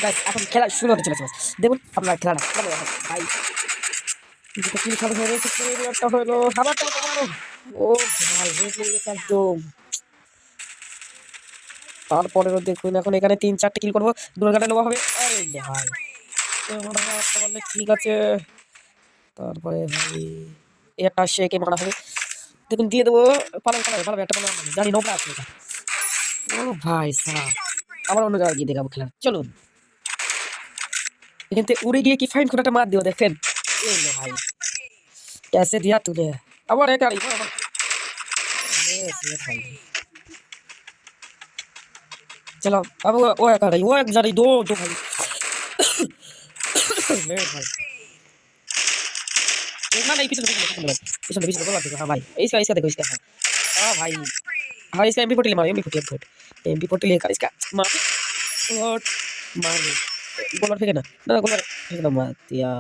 guys এখন খেলা শুরু হতে চলেছে দেখুন আপনার খেলাটা কেমন হয় ভাই যেটা কি সাথে হয়ে গেছে একটা হলো খাবারটা তোমার ও ভাই হয়ে গেছে একদম তারপরেও দেখুন এখন এখানে 3-4টি কিল করবো দুর্গাটা নেওয়া হবে আরে ভাই বললে ঠিক আছে তারপরে ভাই একটা শেকে মারা হবে দেখুন দিয়ে দেবো পালন পালন পালন একটা পালন জানি নোবরা আছে এটা ও ভাই সারা আবার অন্য জায়গায় গিয়ে দেখাবো খেলা চলুন এখান থেকে উড়ে গিয়ে কি ফাইন কোনটা মার দিও দেখেন এই লো ভাই कैसे दिया तूने আবার এটা আবার भाई चलो अब वो एक आ रही वो एक जा रही दो दो भाई भाई देखना नहीं पीछे पीछे बोला देखो हाँ भाई इसका देखो इसका हाँ भाई हाँ इसका MP40 मारो MP40 लेकर इसका मार और मार गोलर फेंके ना गोलर फेंके ना मार दिया